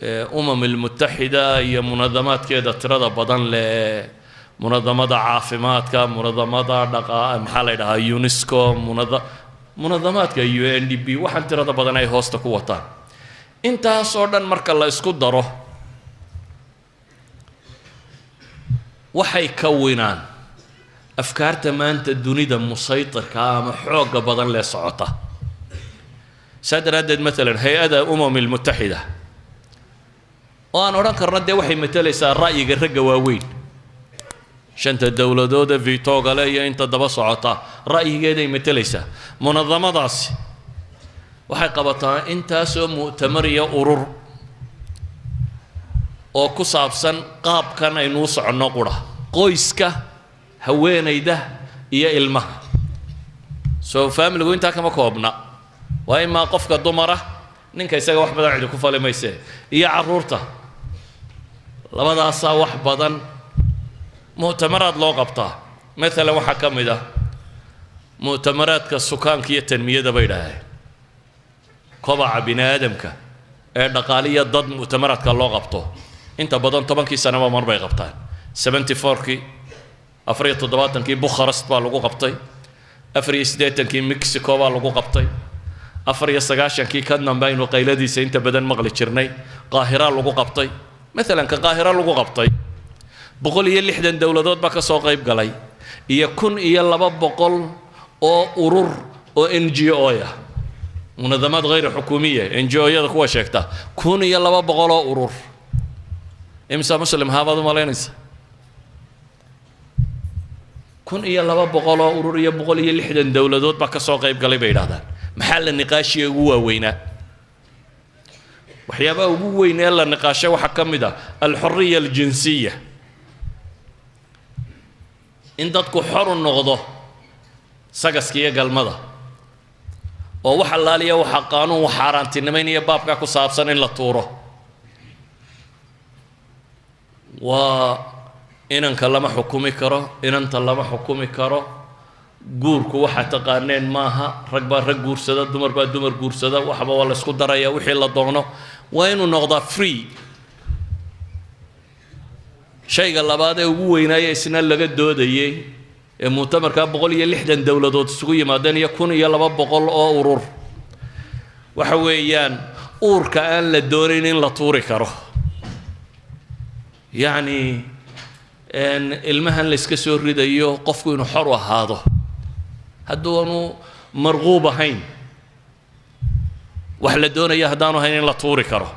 المتحدة هي منظمات كده ترى بدن منظمات عافمات منظمات دقا محل ده يونسكو منظمات كيو ان دي بي waxaan tirada badan ay hoosta ku wataan intaas oo dhan marka la isku daro waxay kawinaan afkaarta maanta dunida musaytirka ama xooga badan leh socota sadaradeed مثلا hay'ada المتحدة waan oran karnaa de waxay matalaysaa ra'yiga ragga waaweyn shanta dawladooda veto gale iyo inta daba socota ra'yigeeday matalaysaa munadamadaasi waxay qabataa intaasoo mu'tamar iyo urur oo ku saabsan qaabkan aynu socono qura qoyska haweenayda iyo ilmaha soo family inta kama koobna waa ima qofka dumara ninka isaga wax badan cid ku falimayse iyo caruurta labadaas wax badan مؤتمرات لو قبطة مثلا waxa kamida مؤتمرات كسكانك iyo tanmiyada bay dhahay kobaca bini'aadamka ee dhaqaaliya dad مؤتمراتka loo qabto inta badan 10kii sanaba mar bay qabtaan 74kii 47kii Bucharest baa lagu qabtay 48kii Mexico baa lagu qabtay 49kii kadna baynu qayladiisa inta badan maqli jirnay qaahira lagu qabtay مثلا كقاهرة lagu qabtay 160 dawladood baa ka soo qayb galay iyo 1200 oo urur oo NGO ah munadamaad غير حكوميه NGO yada kuwa sheegta 1200 oo urur imsa muslim haabadu maleynaysa 1200 oo urur iyo 160 dawladood baa ka soo qayb galay bay yiraahdaan maxaa la niqaashiga ugu waaweynaa waxyaabaha ugu weyn ee la niqaashay waxa kamid ah al-hurriya al-jinsiyya in dadku xor u noqdo sagaskiya galmada oo waxa laaliya waxa qaanuun xaaraantinimeynaya baabka ku saabsan in la tuuro waa inanka lama xukumi karo inanta lama xukumi karo guurku waxa taqaaneen maaha rag baa rag guursada dumar baa dumar guursada waxba waa la isku daraya wixii la doono waa inuu noqdaa free shayga labaad ee ugu weynaaye isna laga doodayay ee mu'tamarka 160 dawladood isugu yimaadeen iyo 1200 oo urur waxa weeyaan uurka aan la doonin in la tuuri karo yani ilmahan la iska soo ridayo qofku inuu xor u ahaado hadduunu marquub ahayn wax la doonayo haddaanu ahayn in la tuuri karo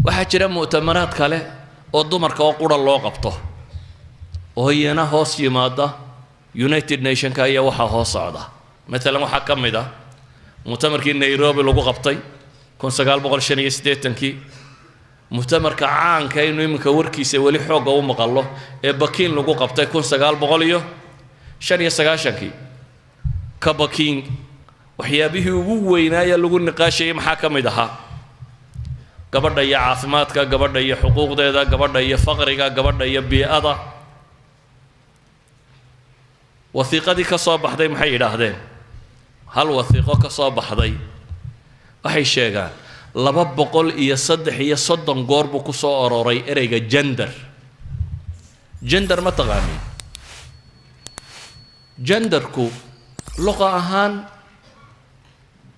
waxaa jira mu'tamaraad kale oo dumarka oo qura loo qabto oo iyana hoos yimaada United Nations ka ayaa waxa hoos socda مثلا waxa kamid ah mu'tamarkii Nairobi lagu qabtay 1985kii mu'tamarka caanka inuu imika warkiisa wali xoog u maqallo ee Bakin lagu qabtay 1995kii ka Bakin waxyaabihii ugu weynaaya lagu niqaashay maxaa kamid ahaa gabadha iyo caafimaadka gabadha iyo xuquuqdeeda gabadha iyo faqriga gabadha iyo bii'ada wasiiqadii ka soo baxday maxay yiraahdeen hal wasiiqo ka soo baxday waxay sheegaan 230 goor buu ku soo aroray ereyga gender ma taqaani genderku luqa ahaan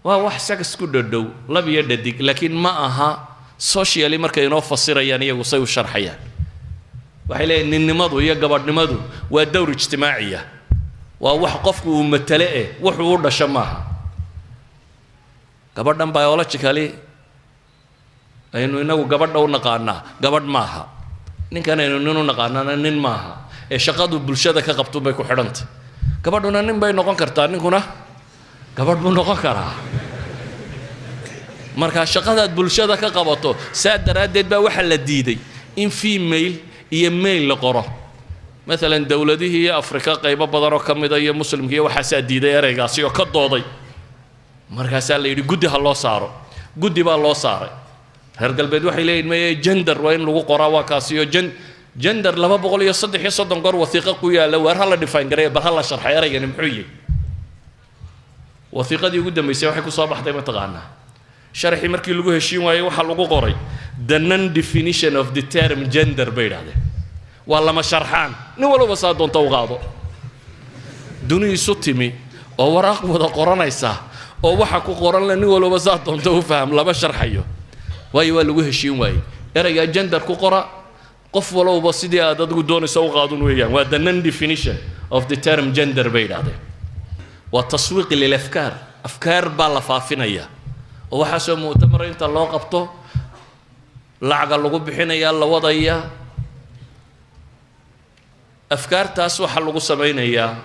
waa wax sax ku dhow lab iyo dhadig laakiin ma aha socially markay inoo fasirayaan iyagu say u sharxayaan waxay leeyihiin ninnimadu iyo gabadhnimadu waa dawr ijtimaaciya waa wax qofku uu matale wuxuu u dhasho maaha gabadhan biologically aynu inagu gabadha u naqaanaa gabadh maaha ninkan aynu nin u naqaanaa nin maaha ee shaqadu bulshada ka qabto bay ku xidhantay gabadhuna nin bay noqon kartaa ninkuna gabadh buu noqon karaa marka shaqada bulshada ka qabato saadaradeed baa waxa la diiday in female iyo male la qoro مثلا دولته هي أفريقيا قيبة بدرو كمدا هي مسلم هي وحاسة ديدة رجاسي وكضوضي مركز اللي يقول جدي هالله صار جدي بالله صار هرجل بدو حيلين ما جندر وين لو قرا وكاسيو جندر لما بقول يصدق نقر وثيقة قوية لو هلا ديفاين قريه بهلا شرح يا رجال محيي وثيقة دي قدام يسوي حكوا صباح دايما تغنى sharxi markii lagu heshiin waayay waxa lagu qoray the non definition of the term gender bay yidhaahdeen waa lama sharxaan nin walba saa doonta u qaado duni isu timi oo waraaq wada qoranaysa oo waxa ku qoran nin walba saa doonta u faham lama sharxayo waayo waa lagu heshiin waayay erayga gender ku qora qof walba sidii aad adigu doonayso u qaadun weeyaan waa the non definition of the term gender bay yidhaahdeen waa taswiiq lil afkaar afkaar baa la faafinaya oo waxa soo mu'tamar inta loo qabto lacaga lagu bixinaya la wadaya afkaartaas waxa lagu sameeynaya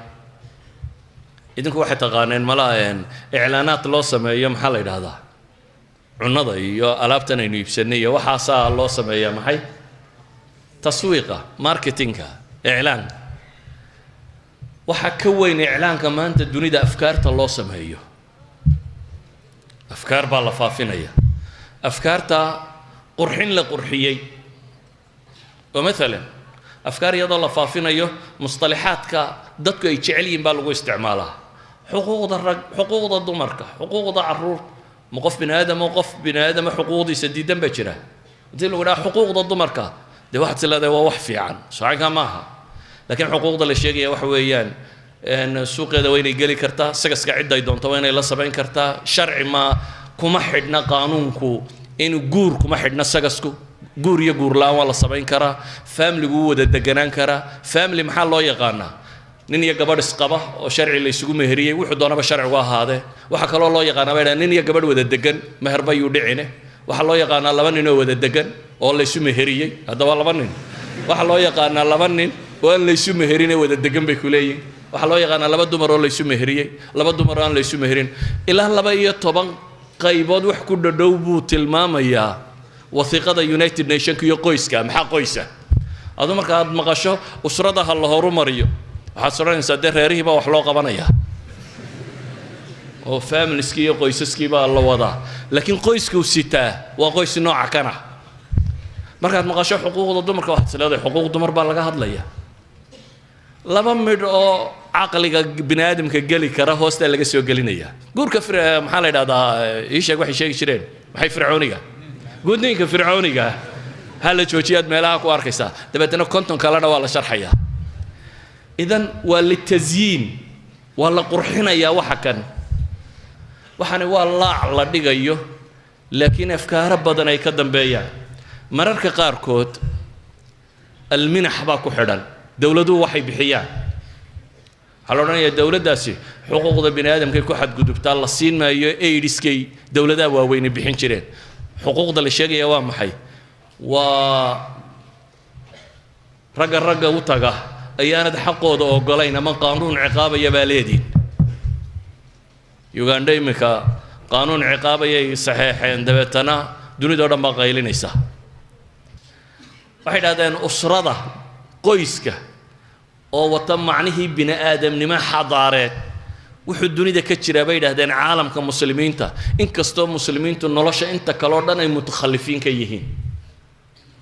idinku waxa taqaaneen malaayeen iclaanaad loo sameeyo maxaa la yiraahdaa cunada iyo alaabtan aynu iibsanay waxa loo sameeyaa maxay taswiiqa marketingka iclaan waxa ka weyn iclaanka maanta dunida afkaarta loo sameeyo afkaar baa la faafinaya afkaarta qurxin la qurxiyay oo مثلا afkaar iyadoo la faafinayo mustalahaadka dadku ay jecel yihiin baa lagu isticmaalaa xuquuqda rag xuquuqda dumarka xuquuqda caruur qof bini'aadam xuquuqdiisa diidan ba jira intii lagu dhaha xuquuqda dumarka de waxa tilaada waa wax fiican saacada maaha laakiin xuquuqda la sheegaya wax weeyaan suuqeeda weynay gali kartaa sagaska cid ay doonto weynay la sameyn kartaa sharci ma kuma xidhna qaanuunku inuu guur kuma xidhna sagasku guur iyo guur la'aan waa la sameyn karaa family-gu wada deganaan karaa family maxaa loo yaqaanaa nin iyo gabadh isqaba oo sharci la isugu meheriyay wuxuu doonaba sharcigu ahaadee waxa kaloo loo yaqaanaa bay nin iyo gabadh wada degan meher bay u dhicine waxa loo yaqaanaa laba nin oo wada degan oo la isu meheriyay haddaba laba nin waxa loo yaqaanaa laba nin oo aan la isu meherine wada degan bay ku leeyihiin waxa loo yaqaanaa laba dumar oo la isu meheriyay laba dumar oo aan la isu meherin ilaa 12 qaybood wax ku dhadhow buu tilmaamayaa wasiiqada United Nations iyo qoyska maxaa qoysa adu marka aad maqasho usrada hal horumariyo waxa soranaysa reerihi baa wax loo qabanaya oo familieskii iyo qoysaskii baa la wadaa laakiin qoysku sitaa waa qoys nooca kana marka aad maqasho xuquuqda dumarka waxa leedahay xuquuq dumar baa laga hadlaya laba mid oo aqliga bini'aadamka gali kara hoosta laga soo gelinaya guurka maxaa la yiraahdaa ii sheeg waxay sheegi jireen maxay fircooniga gudniinka fircooniga hal joojiyaad meelaha ku arkaysa dabeetana konton kalena waa la sharxaya idan waa litazyiin waa la qurxinaya waxa kan waxana waa la dhigayo laakiin afkaar badan ay ka dambeeyaan mararka qaarkood alminax baa ku xidhan dawladuhu waxay bixiyaan haloranayaa dawladdaasi xuquuqda bini'aadamka ku xadgudubtaa la siin maayo aidiskay dawladaha waaweyn bixin jireen xuquuqda la sheegaya waa maxay waa ragga u taga ayaanad xaqooda ogolayn ama qaanuun ciqaabaya baa leediin Uganda imika qaanuun ciqaabaya saxeexeen dabeetana dunida oo dhan baa qaylinaysa waxay dhahdeen usrada qoyska oo wata macnihii bini'aadamnimo xadaareed wuxuu dunida ka jira bay yiraahdeen caalamka muslimiinta inkastoo muslimiintu nolosha inta kale oo dhan ay mutakhalifiin ka yihiin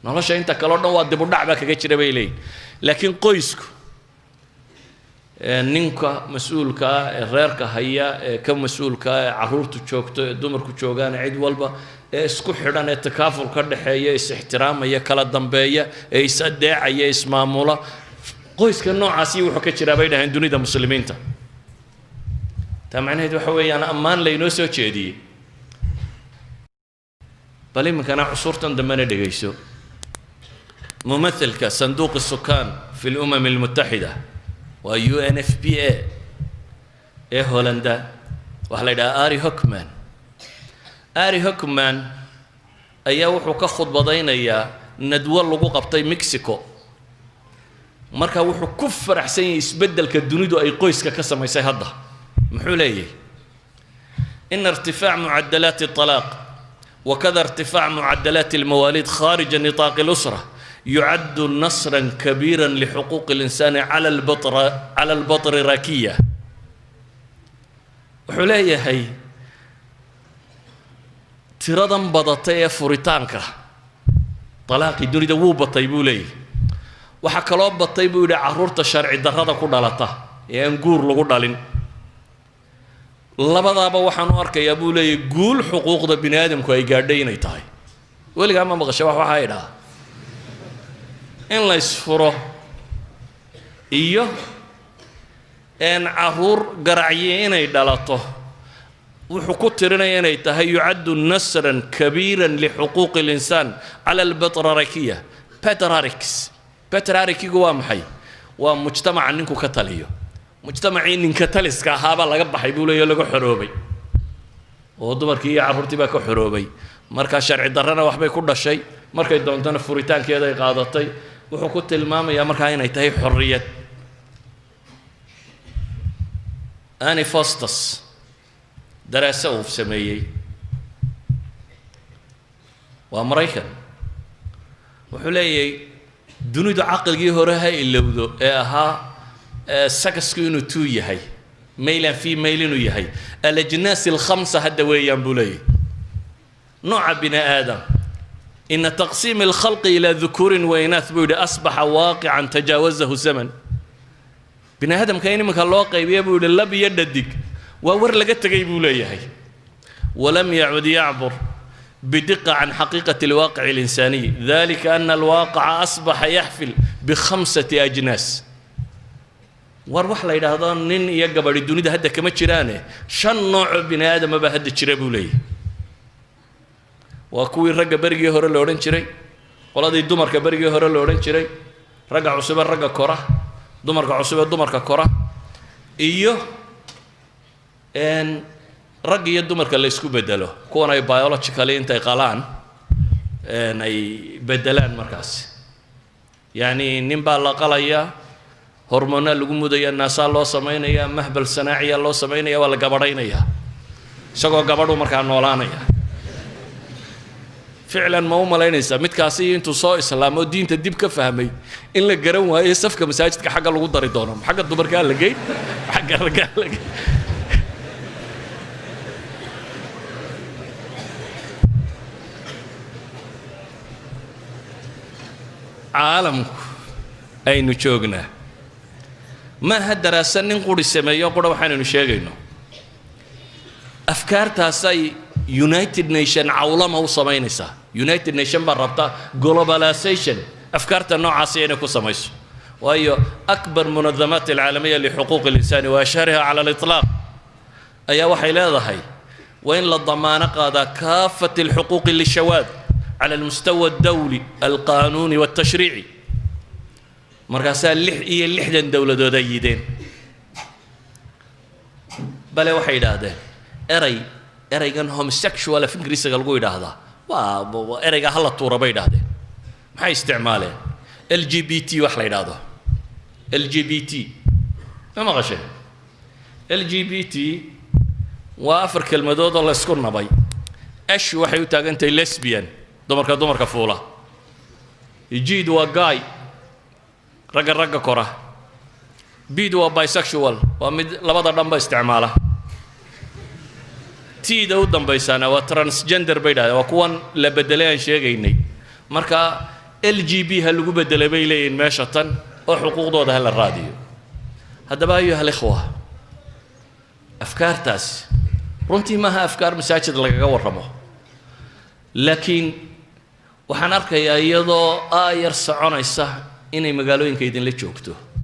nolosha inta kale oo dhan waa dib u dhac ba kaga jira bay leeyihiin laakiin qoysku ninka mas'uulka ah reerka haya ka mas'uulka ah caruurtu joogto dumarku joogaan cid walba isku xidhan ee takaaful ka dhaxeeya is ixtiraamaya kala dambeeya ee is adeecaya ismaamula qoyska noocaasi wuxuu ka jira bay dhahaan dunida muslimiinta tamanayd waxa weeyaan ammaan la inoo soo jeediyay bali makana cusurtan damana dhageyso ممثلك صندوق السكان في الأمم المتحدة و UNFPA هولندا وحلا آري هوكمان أيها وحو كخد بدين أيها ندوال لغو قبطي مكسيكو مركا وحو كفر حسين يسبدل كالدنيدو أي قويس ككسم يسيهده محوليه إن ارتفاع معدلات الطلاق وكذا ارتفاع معدلات المواليد خارج نطاق الأسرة يعد نصرا كبيرا لحقوق الإنسان على البطريركية وحوليه هي تردن بضتي فريتانكا طلاقي دوني دو بطيبو لي وحكلو بطيبو لي عرورة الشرع الدرادة كدالتا يعني نقور لغو دالين labadaaba waxaan u arkayaa buu leeyahay guul xuquuqda bini aadamku ay gaadhay inay tahay weligaa ma maqashay waxa ay dhahaa in la isfuro iyo caruur garacye inay dhalato wuxuu ku tirinaya inay tahay yucaddu nasran kabiiran lixuquuqi linsaan cala albatrarikiya batrarikigu waa maxay waa mujtamaca ninku ka taliyo mujtamacii ninka taliska ahaabaa laga baxay buu leeyahay laga xoroobay oo dumarkii iyo carruurtii baa ka xoroobay markaa sharci darrana waxbay ku dhashay markay doontana furitaankeeda ay qaadatay wuxuu ku tilmaamayaa markaa inay tahay xorriyad Annie Foster دراسة وفسمية وأمريكا وحلي دوني عقل جهورها إلا وذو سكس كينو تو يهي ميلا في ميلين ويهي الأجناس الخمسة هدوية بولي نوع بني آدم إن تقسيم الخلق إلى ذكور وإناث بود أصبح واقعا تجاوزه الزمن بني آدم كاين مك الواقع بيقول الله بيددك وور لقيت جيبوا لي ولم يعد يعبر بدقة عن حقيقة الواقع الإنساني ذلك أن الواقع أصبح يحفل ب5 أجناس وروح لي هذا نين يقبل الدنيا ده هدا كم تشرانه شن نوع بني آدم ما بهد تشربوا لي وأكوي رجع برجي هور اللورين تشري ولا دي دمر كبرجي هور اللورين تشري رجع عصبة رجع كرة دمر كعصبة دمر ككرة إيوه إن رجع يدمر كلا يسكو بدله كون أي biologically أنت قلان إن أي بدلان مركز يعني نبى لقلايا هرمونال لقوم ده الناس الله سمعنا يا مهبل صناعي الله سمعنا يا ولا جبرين يا سقوا جبروا مركان ولانا يا فعلا ما هو ملاين إنسان متكاسي أنتوا صا إسلام والدين تديب كفهمي إن الجرم وهي صفقة مساجد كحاجة لو قدر يدورهم حاجة دبر قال لقيت حاجة رجال لقيت عالم أي نشوجنا ما هالدراسة نقول السماء يقول وحنا نشاجينه أفكار تاسي United Nation عولمة وصمينسا United Nation بالربطة globalization أفكار النوع عصينا كسميس وهي أكبر منظمات العالمية لحقوق الإنسان وأشهرها على الإطلاق أي وحي لا ضحي وإن للضمان قاد كافة الحقوق للشواذ على المستوى الدولي القانوني والتشريعي مركزها اللحدة دولة دوديدين بلا وحي هذا أري كان homosexual في إنجليزي قالوا هذا وأري كان هلا طورة بيد هذا ما استعماله LGBT وحلا هذا LGBT ما غشة LGBT وأفرك المدود الله يسكرنا باي إيش وحي وتاج أنت lesbian دمر كفولة يجيد وجاي رجع كرة بيدو bisexual لبضر دم باستعماله تيدا ودم بيسانا وترانسجندر بيدا وكون لبدلين شيء جيني مركا LGB هاللي بدل بيلين ماشطن وحقوق ضد هالراديو هذا بقى أيها الإخوة أفكار تاس رنتي ما هي أفكار مساجد اللي جورمه لكن وحنرك يا يضو يرسعون السه إني مقالوين كيدين لتشوكتو